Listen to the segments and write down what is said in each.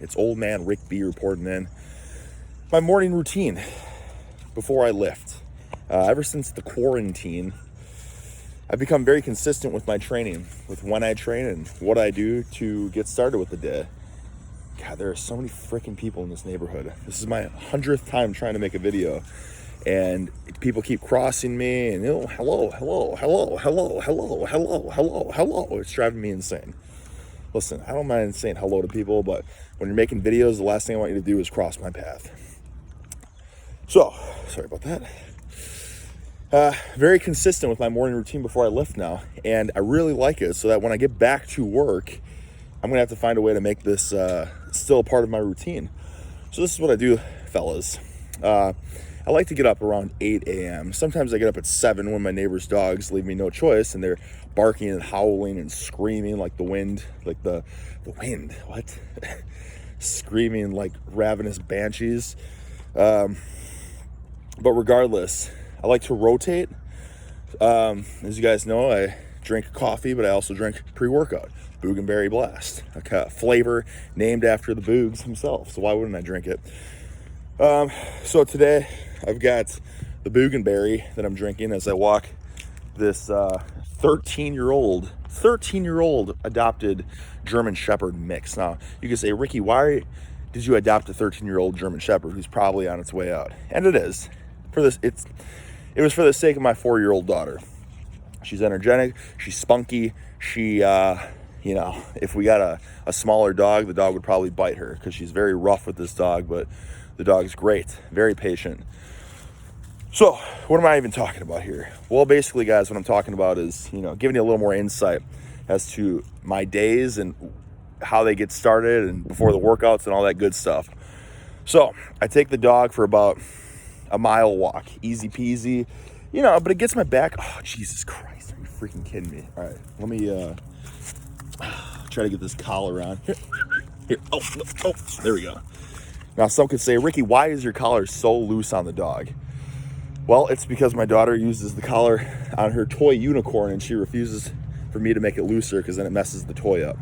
It's old man Rick B reporting in. My morning routine before I lift. Ever since the quarantine, I've become very consistent with my training, with when I train and what I do to get started with the day. God, there are so many freaking people in this neighborhood. This is my 100th time trying to make a video, and people keep crossing me and hello. It's driving me insane. Listen, I don't mind saying hello to people, but when you're making videos, the last thing I want you to do is cross my path. So, sorry about that. Very consistent with my morning routine before I lift now, and I really like it so that when I get back to work, I'm gonna have to find a way to make this still a part of my routine. So this is what I do, fellas. I like to get up around 8 a.m. Sometimes I get up at 7 when my neighbor's dogs leave me no choice, and they're barking and howling and screaming like the wind, like the wind, what? Screaming like ravenous banshees. But regardless, I like to rotate. As you guys know, I drink coffee, but I also drink pre-workout. Boogieberry Blast, a flavor named after the Boogs himself. So why wouldn't I drink it? So today I've got the Boogieberry that I'm drinking as I walk this 13-year-old adopted German Shepherd mix. Now, you can say, Ricky, why did you adopt a 13-year-old German Shepherd who's probably on its way out? And it is. It was for the sake of my 4-year-old daughter. She's energetic, she's spunky, she, if we got a smaller dog, the dog would probably bite her because she's very rough with this dog, but the dog's great, very patient. So what am I even talking about here? Well, basically, guys, what I'm talking about is, giving you a little more insight as to my days and how they get started and before the workouts and all that good stuff. So I take the dog for about a mile walk, easy peasy, but it gets my back. Oh, Jesus Christ. Are you freaking kidding me? All right, let me try to get this collar on. Here. Oh, there we go. Now, some could say, Ricky, why is your collar so loose on the dog? Well, it's because my daughter uses the collar on her toy unicorn and she refuses for me to make it looser because then it messes the toy up.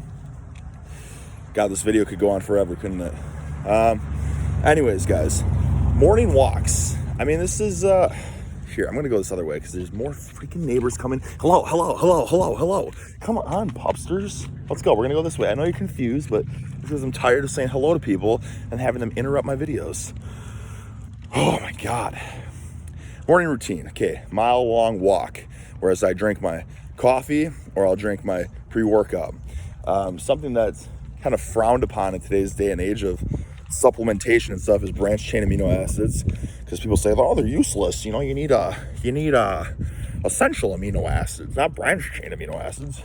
God, this video could go on forever, couldn't it? Anyways, guys, morning walks. I mean, this is, here, I'm going to go this other way because there's more freaking neighbors coming. Hello. Come on, pupsters. Let's go. We're going to go this way. I know you're confused, but because I'm tired of saying hello to people and having them interrupt my videos. Oh, my God. Morning routine. Okay, mile-long walk, whereas I drink my coffee or I'll drink my pre-workout. Something that's kind of frowned upon in today's day and age of supplementation and stuff is branched chain amino acids, because people say, oh, they're useless. You need essential amino acids, not branched chain amino acids.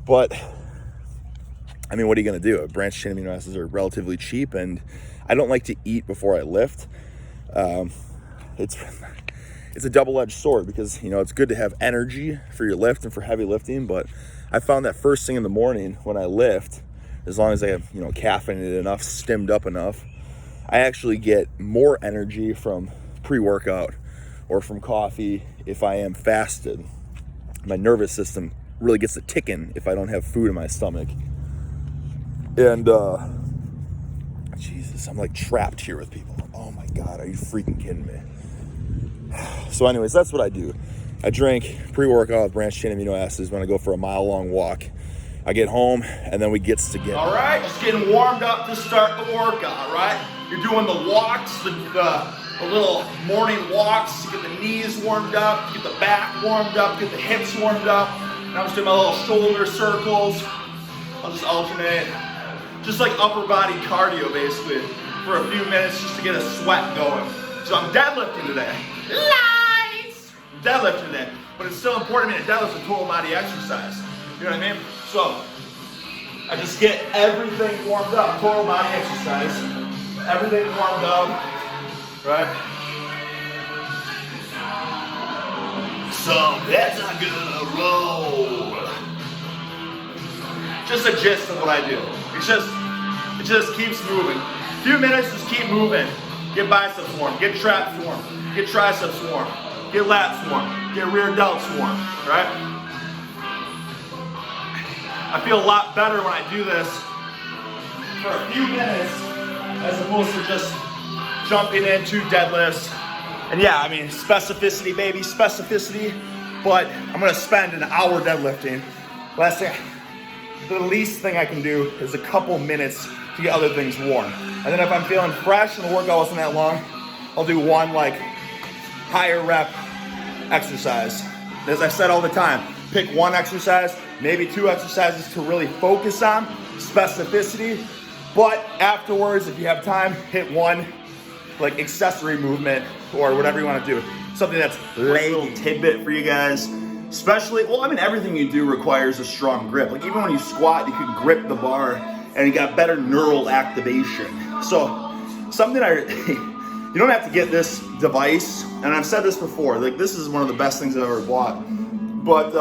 But I mean, what are you going to do? Branched chain amino acids are relatively cheap, and I don't like to eat before I lift. It's a double-edged sword because, it's good to have energy for your lift and for heavy lifting, but I found that first thing in the morning when I lift, as long as I have, caffeinated enough, stimmed up enough, I actually get more energy from pre-workout or from coffee if I am fasted. My nervous system really gets a ticking if I don't have food in my stomach. And, Jesus, I'm like trapped here with people. Oh my God, are you freaking kidding me? So anyways, that's what I do. I drink pre-workout with branched chain amino acids when I go for a mile-long walk. I get home, and then we get together. All right, just getting warmed up to start the workout, all right? You're doing the walks, the little morning walks. You get the knees warmed up, you get the back warmed up, get the hips warmed up. Now I'm just doing my little shoulder circles. I'll just alternate. Just like upper body cardio, basically, for a few minutes just to get a sweat going. So I'm deadlifting today. Lies! I'm deadlifting today. But it's still important to deadlift a total body exercise. You know what I mean? So I just get everything warmed up. Total body exercise. Everything warmed up. Right? So that's a good roll. Just a gist of what I do. It just keeps moving. A few minutes, just keep moving. Get biceps warm, get traps warm, get triceps warm, get lats warm, get rear delts warm, right? I feel a lot better when I do this for a few minutes as opposed to just jumping into deadlifts. And yeah, I mean, specificity, baby, specificity. But I'm gonna spend an hour deadlifting. Last thing, the least thing I can do is a couple minutes to get other things warm. And then if I'm feeling fresh and the workout wasn't that long, I'll do one like higher rep exercise. As I said all the time, pick one exercise, maybe two exercises to really focus on, specificity. But afterwards, if you have time, hit one like accessory movement or whatever you want to do. Something that's a little tidbit for you guys. Especially, well, I mean, everything you do requires a strong grip. Like even when you squat, you can grip the bar and you got better neural activation. So something you don't have to get this device, and I've said this before, like this is one of the best things I've ever bought. But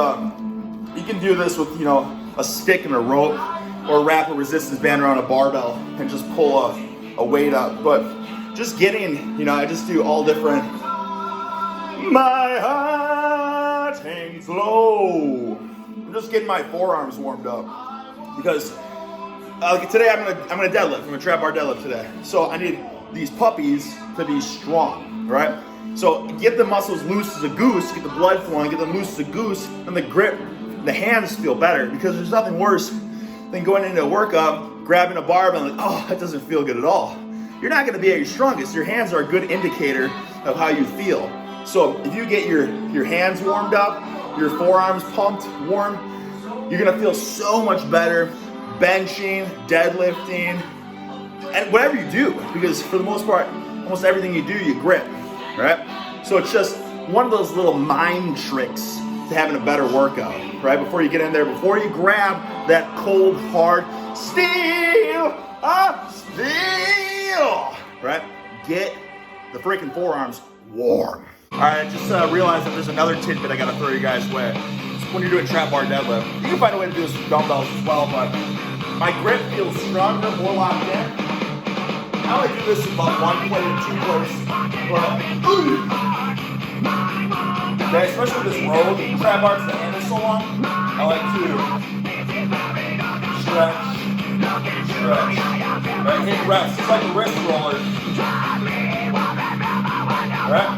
you can do this with, you know, a stick and a rope or wrap a resistance band around a barbell and just pull a weight up. But just getting, you know, I just do all different. My heart hangs low. I'm just getting my forearms warmed up because today I'm gonna deadlift. I'm gonna trap bar deadlift today. So I need these puppies to be strong, right? So get the muscles loose as a goose, get the blood flowing, get them loose as a goose, and the grip, the hands feel better because there's nothing worse than going into a workout, grabbing a barbell and like, oh, that doesn't feel good at all. You're not gonna be at your strongest. Your hands are a good indicator of how you feel. So if you get your hands warmed up, your forearms pumped, warm, you're gonna feel so much better benching, deadlifting, and whatever you do, because for the most part, almost everything you do, you grip, right? So it's just one of those little mind tricks to having a better workout, right? Before you get in there, before you grab that cold, hard steel, right? Get the freaking forearms warm. All right, I just realized that there's another tidbit I gotta throw you guys' way. When you're doing trap bar deadlift, you can find a way to do this with dumbbells as well, but my grip feels stronger, more locked in. I only do this in about one plate and two plates, but okay, especially with this row, the trap bars, the hand is so long, I like to stretch, right, hit rest. It's like a wrist roller, right?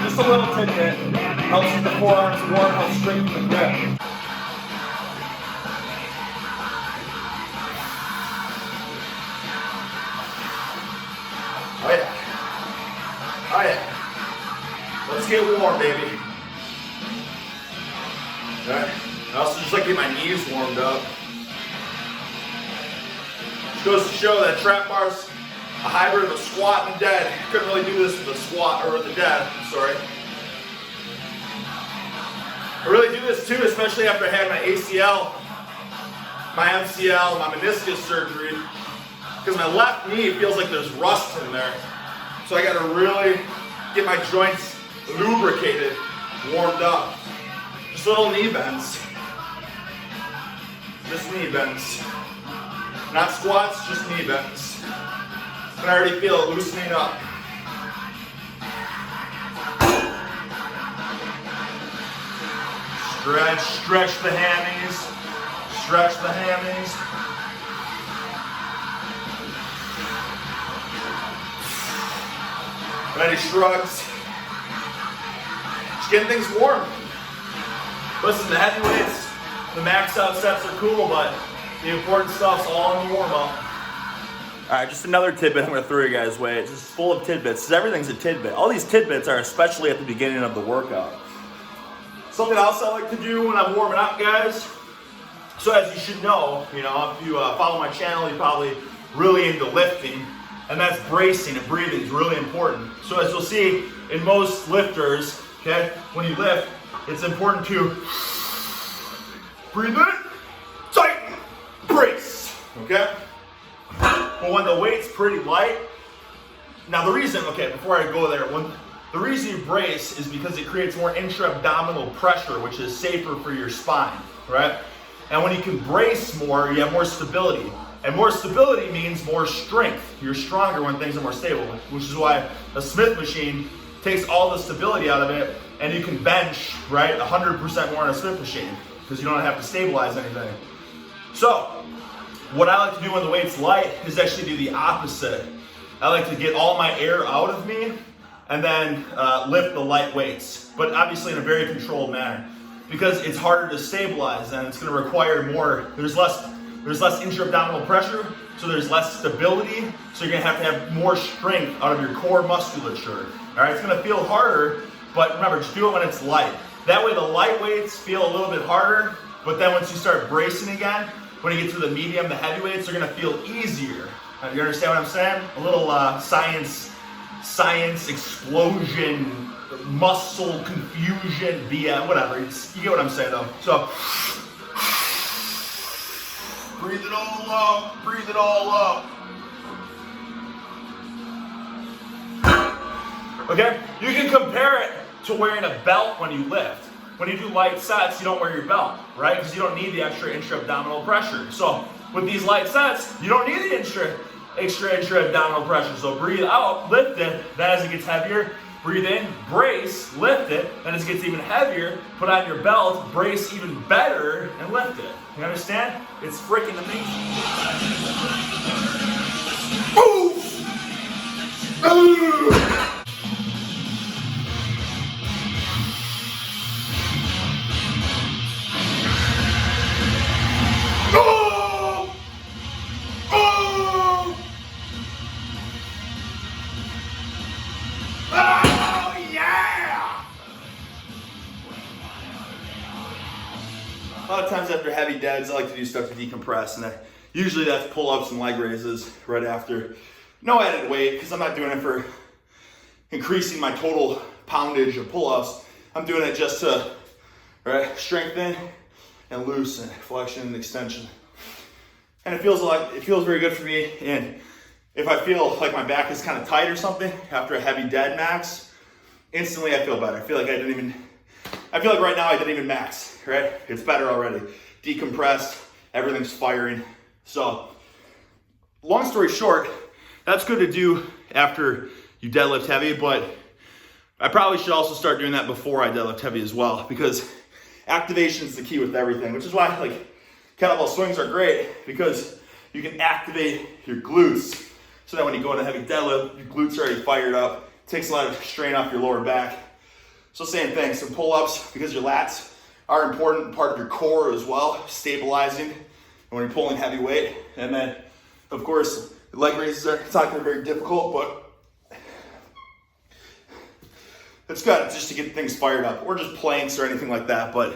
Just a little tidbit, helps with the forearms warm, helps strengthen the grip. Oh yeah. Oh yeah. Let's get warm, baby. Alright. I also just like to get my knees warmed up. Just goes to show that trap bar's a hybrid of a squat and a dead. Couldn't really do this with a squat or with a dead, I'm sorry. I really do this too, especially after I had my ACL, my MCL, my meniscus surgery, because my left knee feels like there's rust in there. So I gotta really get my joints lubricated, warmed up. Just little knee bends. Just knee bends. Not squats, just knee bends. And I already feel it loosening up. Stretch the hammies. Stretch the hammies. Ready, shrugs. Just getting things warm. Listen, the heavyweights, the max out sets are cool, but the important stuff's all in the warm up. All right, just another tidbit I'm gonna throw you guys' way. It's just full of tidbits, because everything's a tidbit. All these tidbits are especially at the beginning of the workout. Something else I like to do when I'm warming up, guys. So as you should know, if you follow my channel, you're probably really into lifting, and that's bracing and breathing is really important. So as you'll see in most lifters, okay, when you lift, it's important to breathe in, tighten, brace, okay? But when the weight's pretty light, now the reason, okay, before I go there, the reason you brace is because it creates more intra-abdominal pressure, which is safer for your spine, right? And when you can brace more, you have more stability. And more stability means more strength. You're stronger when things are more stable, which is why a Smith machine takes all the stability out of it, and you can bench, right, 100% more on a Smith machine, because you don't have to stabilize anything. So, What I like to do when the weight's light is actually do the opposite. I like to get all my air out of me and then lift the light weights, but obviously in a very controlled manner, because it's harder to stabilize and it's going to require more. There's less intra-abdominal pressure, so there's less stability, so you're going to have more strength out of your core musculature. All right, it's going to feel harder, but remember, just do it when it's light. That way the light weights feel a little bit harder, but then once you start bracing again, when you get to the medium, the heavy weights are going to feel easier. You understand what I'm saying? A little science explosion, muscle confusion, BM, whatever. You get what I'm saying though. So breathe it all up, breathe it all up. Okay, you can compare it to wearing a belt when you lift. When you do light sets, you don't wear your belt, right? Because you don't need the extra intra-abdominal pressure. So with these light sets, you don't need the extra intra-abdominal pressure. So breathe out, lift it, then as it gets heavier, breathe in, brace, lift it, then as it gets even heavier, put on your belt, brace even better, and lift it. You understand? It's freaking amazing. A lot of times after heavy deads, I like to do stuff to decompress, and usually that's pull-ups and leg raises right after. No added weight, because I'm not doing it for increasing my total poundage of pull-ups. I'm doing it just to strengthen and loosen, flexion and extension. And it feels very good for me. And if I feel like my back is kind of tight or something after a heavy dead max, instantly I feel better. I feel like right now I didn't even max, right? It's better already. Decompressed, everything's firing. So, long story short, that's good to do after you deadlift heavy, but I probably should also start doing that before I deadlift heavy as well, because activation is the key with everything, which is why kettlebell swings are great, because you can activate your glutes so that when you go into heavy deadlift, your glutes are already fired up. It takes a lot of strain off your lower back. So same thing, some pull-ups, because your lats are an important part of your core as well, stabilizing when you're pulling heavy weight. And then, of course, the leg raises it's not going to be very difficult, but it's good just to get things fired up, or just planks or anything like that. But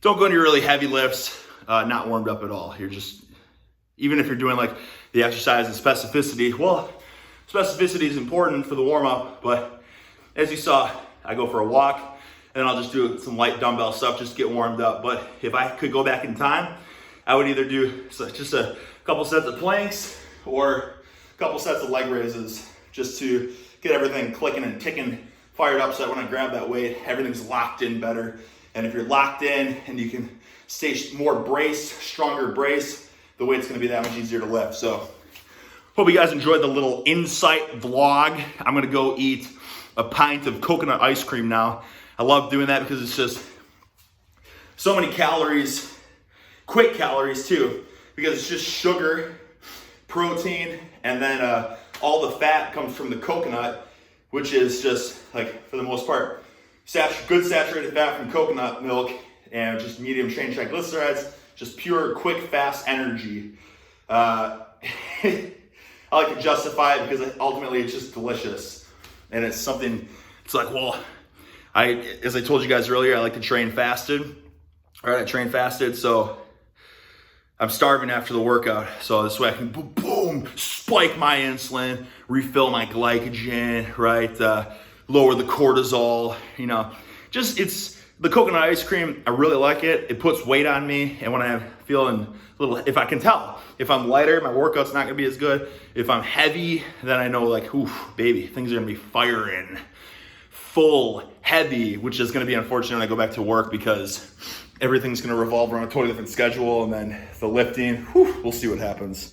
don't go into your really heavy lifts not warmed up at all. You're just, even if you're doing like the exercise and specificity, well, specificity is important for the warm-up, but as you saw, I go for a walk, and then I'll just do some light dumbbell stuff just to get warmed up. But if I could go back in time, I would either do just a couple sets of planks or a couple sets of leg raises just to get everything clicking and ticking, fired up, so that when I grab that weight, everything's locked in better. And if you're locked in and you can stay more braced, stronger brace, the weight's gonna be that much easier to lift. So hope you guys enjoyed the little insight vlog. I'm gonna go eat a pint of coconut ice cream now. I love doing that because it's just so many calories, quick calories too, because it's just sugar, protein, and then all the fat comes from the coconut, which is just, like, for the most part, good saturated fat from coconut milk, and just medium chain triglycerides, just pure, quick, fast energy. I like to justify it because ultimately it's just delicious. And it's something, it's like, well, as I told you guys earlier, I like to train fasted. All right, I train fasted, so I'm starving after the workout. So this way I can boom, spike my insulin, refill my glycogen, right? Lower the cortisol, just it's the coconut ice cream. I really like it. It puts weight on me. And when I'm feeling a little, if I can tell, if I'm lighter, my workout's not gonna be as good. If I'm heavy, then I know, like, oof, baby, things are gonna be firing. Full, heavy, which is gonna be unfortunate when I go back to work, because everything's gonna revolve around a totally different schedule. And then the lifting, we'll see what happens.